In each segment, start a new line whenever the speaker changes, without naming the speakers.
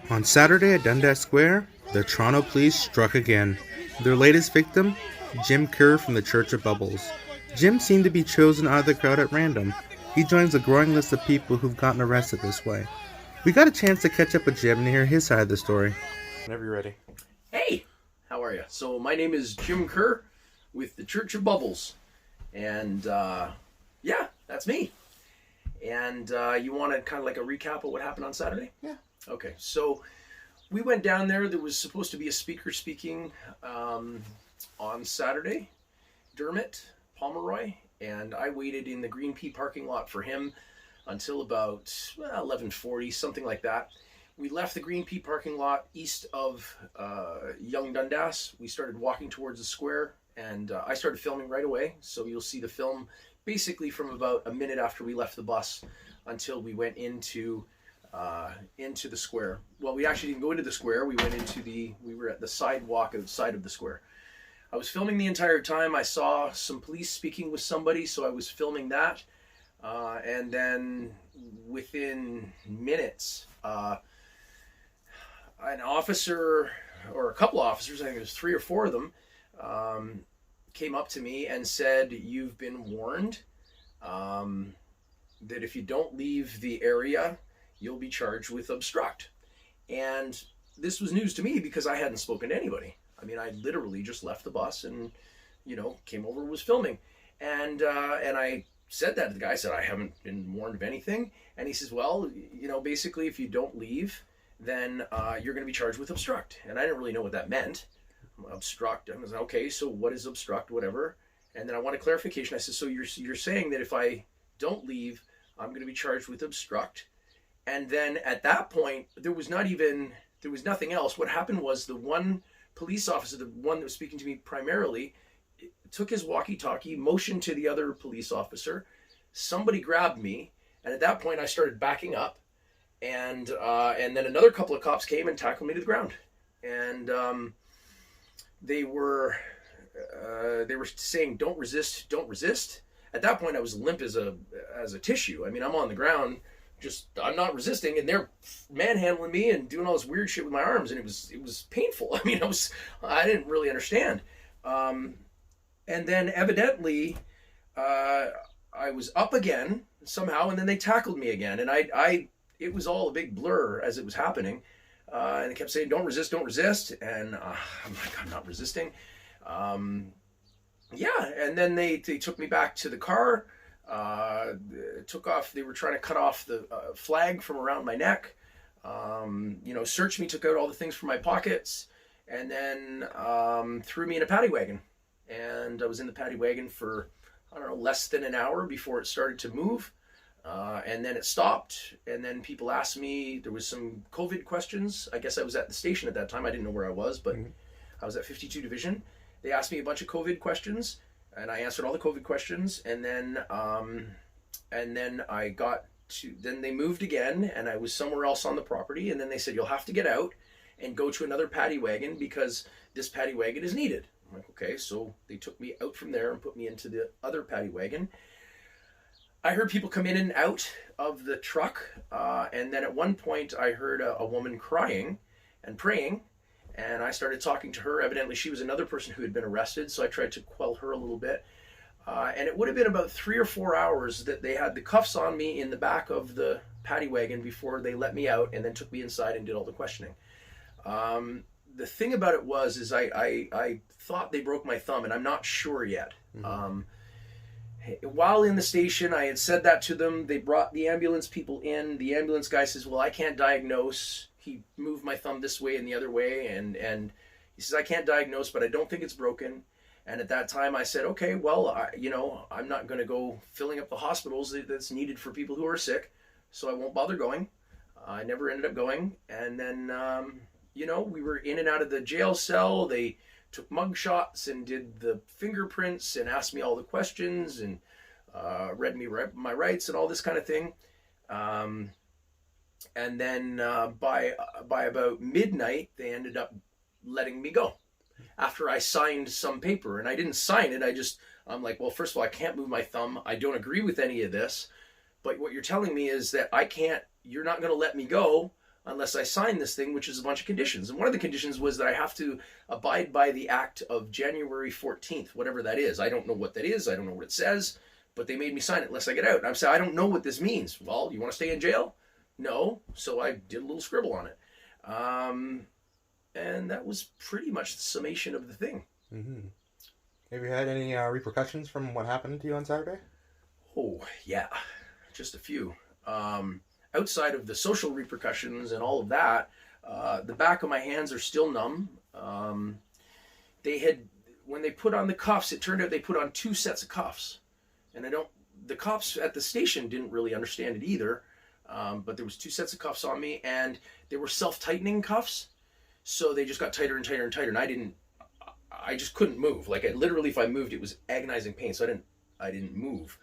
On Saturday at Dundas Square, the Toronto police struck again. Their latest victim, Jim Kerr from the Church of Bubbles. Jim seemed to be chosen out of the crowd at random. He joins a growing list of people who've gotten arrested this way. We got a chance to catch up with Jim and hear his side of the story. Whenever you're ready.
Hey, how are you? So my name is Jim Kerr with the Church of Bubbles. And yeah, that's me. And you want to kind of like a recap of what happened on Saturday?
Yeah.
Okay, so we went down there. There was supposed to be a speaker speaking on Saturday, Dermot Pomeroy, and I waited in the Green Pea parking lot for him until about 11:40, something like that. We left the Green Pea parking lot east of Young Dundas. We started walking towards the square, and I started filming right away. So you'll see the film basically from about a minute after we left the bus until we went into the square. Well, we actually didn't go into the square. We were at the sidewalk outside of the square. I was filming the entire time. I saw some police speaking with somebody, so I was filming that. And then within minutes, an officer, or a couple officers, I think there's 3 or 4 of them, came up to me and said, "You've been warned that if you don't leave the area, you'll be charged with obstruct." And this was news to me because I hadn't spoken to anybody. I mean, I literally just left the bus and, came over and was filming. And I said that to the guy. I said, "I haven't been warned of anything." And he says, "Well, basically if you don't leave, then you're going to be charged with obstruct." And I didn't really know what that meant. Obstruct. I was like, okay, so what is obstruct, whatever. And then I wanted clarification. I said, "So you're saying that if I don't leave, I'm going to be charged with obstruct?" And then at that point, there was nothing else. What happened was the one police officer, the one that was speaking to me primarily, took his walkie-talkie, motioned to the other police officer. Somebody grabbed me, and at that point, I started backing up, and then another couple of cops came and tackled me to the ground, and they were saying, "Don't resist, don't resist." At that point, I was limp as a tissue. I mean, I'm on the ground. I'm not resisting, and they're manhandling me and doing all this weird shit with my arms, and it was painful. I mean, I didn't really understand. And then evidently, I was up again somehow, and then they tackled me again, and it was all a big blur as it was happening. And they kept saying, "Don't resist, don't resist," and I'm like, "I'm not resisting." Yeah, and then they took me back to the car. Took off. They were trying to cut off the flag from around my neck. Searched me, took out all the things from my pockets, and then threw me in a paddy wagon. And I was in the paddy wagon for, I don't know, less than an hour before it started to move. And then it stopped. And then people asked me, there was some COVID questions. I guess I was at the station at that time. I didn't know where I was, but I was at 52 Division. They asked me a bunch of COVID questions. And I answered all the COVID questions, and then I got to. Then they moved again, and I was somewhere else on the property. And then they said, "You'll have to get out and go to another paddy wagon because this paddy wagon is needed." I'm like, "Okay." So they took me out from there and put me into the other paddy wagon. I heard people come in and out of the truck, and then at one point I heard a woman crying and praying. And I started talking to her. Evidently, she was another person who had been arrested, so I tried to quell her a little bit. And it would have been about 3 or 4 hours that they had the cuffs on me in the back of the paddy wagon before they let me out and then took me inside and did all the questioning. The thing about it is I thought they broke my thumb, and I'm not sure yet. While in the station, I had said that to them. They brought the ambulance people in. The ambulance guy says, "Well, I can't diagnose." He moved my thumb this way and the other way, and he says, "I can't diagnose, but I don't think it's broken." And at that time I said, "Okay, well, I'm not going to go filling up the hospitals that's needed for people who are sick, so I won't bother going." I never ended up going. And then, we were in and out of the jail cell. They took mug shots and did the fingerprints and asked me all the questions and read me my rights and all this kind of thing. And then by about midnight, they ended up letting me go after I signed some paper. And I didn't sign it. I'm like, "Well, first of all, I can't move my thumb. I don't agree with any of this. But what you're telling me is that you're not going to let me go unless I sign this thing, which is a bunch of conditions. And one of the conditions was that I have to abide by the act of January 14th, whatever that is. I don't know what that is. I don't know what it says, but they made me sign it unless I get out. And I'm saying, I don't know what this means. Well, you want to stay in jail? No. So I did a little scribble on it. And that was pretty much the summation of the thing.
Mm-hmm. Have you had any repercussions from what happened to you on Saturday?
Oh, yeah. Just a few. Outside of the social repercussions and all of that, the back of my hands are still numb. When they put on the cuffs, it turned out they put on 2 sets of cuffs. And the cops at the station didn't really understand it either. But there was 2 sets of cuffs on me, and they were self-tightening cuffs. So they just got tighter and tighter and tighter, and I just couldn't move. Like, literally, if I moved, it was agonizing pain, so I didn't move.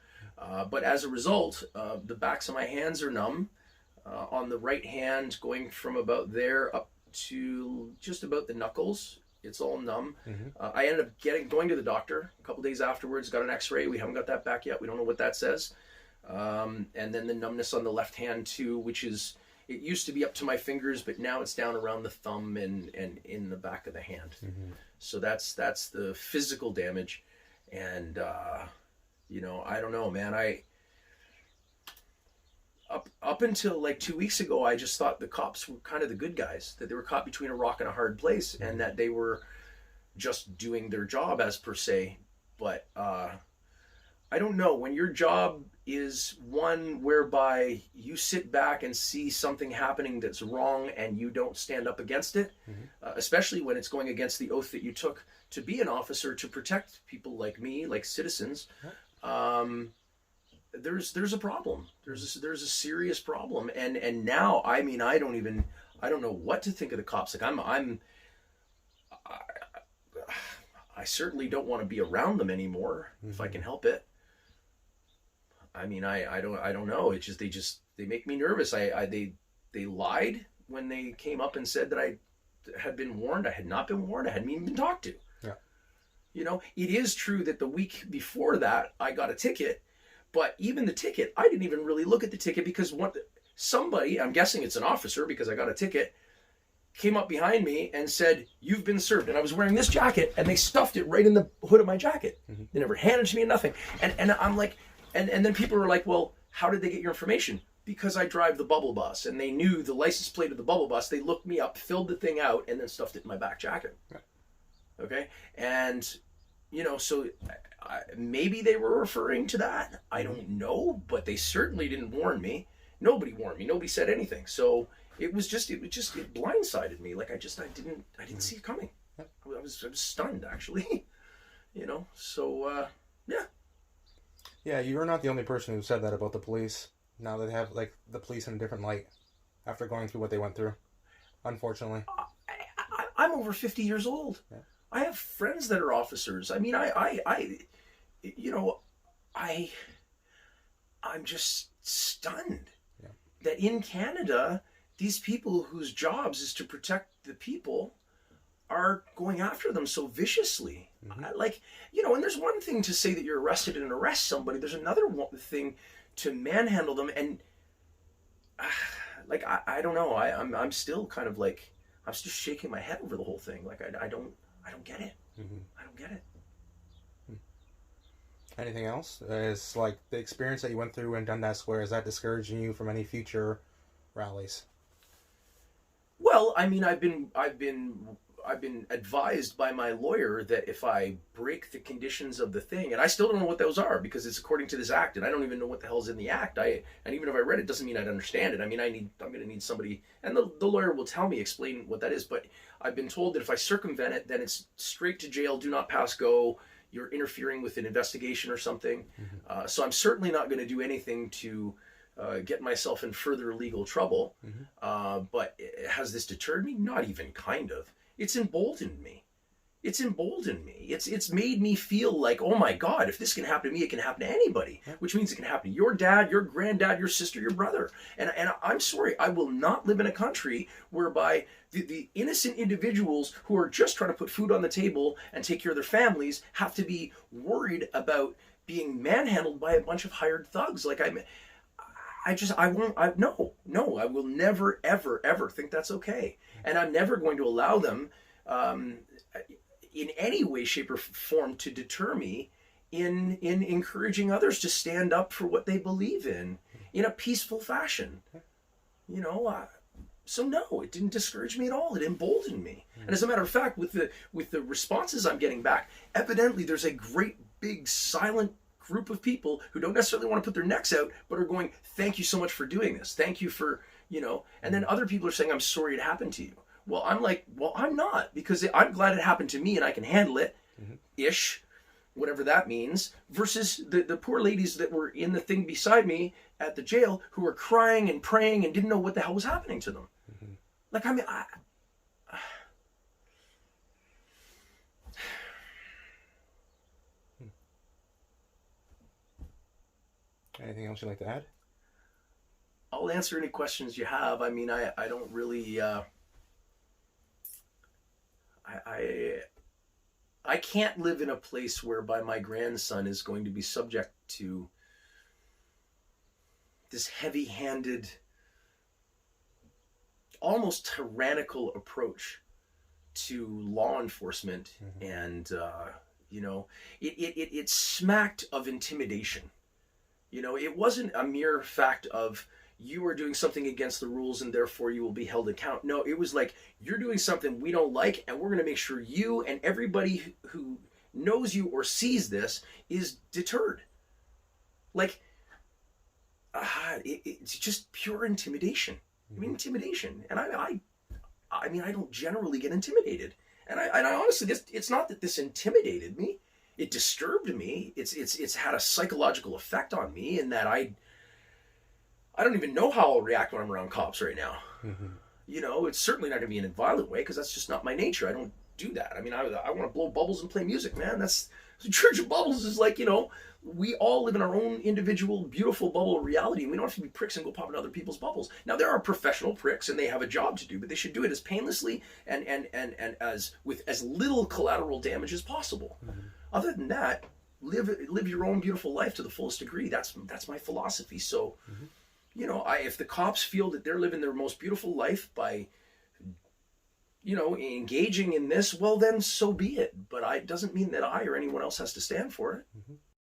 But as a result, the backs of my hands are numb. On the right hand, going from about there up to just about the knuckles, it's all numb. Mm-hmm. I ended up going to the doctor a couple days afterwards, got an x-ray. We haven't got that back yet. We don't know what that says. And then the numbness on the left hand too, which is, it used to be up to my fingers, but now it's down around the thumb and in the back of the hand. Mm-hmm. So that's the physical damage. And, I don't know, man. Up until like 2 weeks ago, I just thought the cops were kind of the good guys, that they were caught between a rock and a hard place, mm-hmm. and that they were just doing their job as per se. But I don't know, when your job is one whereby you sit back and see something happening that's wrong and you don't stand up against it, mm-hmm. Especially when it's going against the oath that you took to be an officer to protect people like me, like citizens, there's a problem. There's a serious problem. And now, I mean, I don't know what to think of the cops. Like I certainly don't want to be around them anymore, mm-hmm. if I can help it. I mean, I don't know. It's just they make me nervous. They lied when they came up and said that I had been warned. I had not been warned. I hadn't even been talked to. Yeah. It is true that the week before that I got a ticket, but even the ticket, I didn't even really look at the ticket because somebody, I'm guessing it's an officer because I got a ticket, came up behind me and said, "You've been served." And I was wearing this jacket, and they stuffed it right in the hood of my jacket. Mm-hmm. They never handed it to me, nothing. And I'm like. And then people were like, "Well, how did they get your information?" Because I drive the bubble bus, and they knew the license plate of the bubble bus. They looked me up, filled the thing out, and then stuffed it in my back jacket. Okay, and so maybe they were referring to that. I don't know, but they certainly didn't warn me. Nobody warned me. Nobody said anything. So it blindsided me. Like I didn't see it coming. I was stunned actually. So yeah.
Yeah, you're not the only person who said that about the police. Now they have the police in a different light after going through what they went through. Unfortunately,
I'm over 50 years old. Yeah. I have friends that are officers. I mean, I'm just stunned that in Canada, these people whose jobs is to protect the people are going after them so viciously. Mm-hmm. And there's one thing to say that you're arrested and arrest somebody. There's another thing to manhandle them. And I don't know. I'm still kind of like, I'm still shaking my head over the whole thing. Like, I don't get it. Mm-hmm. I don't get it.
Anything else? Is like the experience that you went through in Dundas Square, is that discouraging you from any future rallies?
Well, I mean, I've been advised by my lawyer that if I break the conditions of the thing, and I still don't know what those are because it's according to this act, and I don't even know what the hell's in the act. And even if I read it, doesn't mean I'd understand it. I mean, I'm going to need somebody, and the lawyer will explain what that is. But I've been told that if I circumvent it, then it's straight to jail, do not pass go. You're interfering with an investigation or something. Mm-hmm. So I'm certainly not going to do anything to get myself in further legal trouble. Mm-hmm. But has this deterred me? Not even kind of. It's emboldened me. It's made me feel like, oh my God, if this can happen to me, it can happen to anybody, which means it can happen to your dad, your granddad, your sister, your brother. And I'm sorry, I will not live in a country whereby the innocent individuals who are just trying to put food on the table and take care of their families have to be worried about being manhandled by a bunch of hired thugs. Like I won't, no, I will never, ever, ever think that's okay. And I'm never going to allow them, in any way, shape, or form to deter me in encouraging others to stand up for what they believe in a peaceful fashion. You know, so no, it didn't discourage me at all. It emboldened me. And as a matter of fact, with the responses I'm getting back, evidently there's a great big silent group of people who don't necessarily want to put their necks out, but are going, thank you so much for doing this. Thank you for, and then other people are saying, I'm sorry it happened to you. Well, I'm like, well, I'm not, because I'm glad it happened to me and I can handle it, ish, whatever that means, versus the poor ladies that were in the thing beside me at the jail who were crying and praying and didn't know what the hell was happening to them. Like, I mean,
Anything else you'd like to add?
I'll answer any questions you have. I mean, I don't really, I can't live in a place whereby my grandson is going to be subject to this heavy-handed, almost tyrannical approach to law enforcement. And it smacked of intimidation. It wasn't a mere fact of you are doing something against the rules and therefore you will be held account. No, it was like, you're doing something we don't like, and we're going to make sure you and everybody who knows you or sees this is deterred. Like, it's just pure intimidation. I mean, intimidation. And I mean, I don't generally get intimidated. And I honestly, it's not that this intimidated me. It disturbed me. It's had a psychological effect on me in that I don't even know how I'll react when I'm around cops right now. It's certainly not going to be in a violent way, because that's just not my nature. I don't do that. I mean, I want to blow bubbles and play music, man. That's the Church of Bubbles is like, we all live in our own individual, beautiful bubble of reality, and we don't have to be pricks and go pop in other people's bubbles. Now, there are professional pricks, and they have a job to do, but they should do it as painlessly and as with as little collateral damage as possible. Other than that, live your own beautiful life to the fullest degree. That's my philosophy. So, if the cops feel that they're living their most beautiful life by, engaging in this, well, then so be it. But it doesn't mean that I or anyone else has to stand for it.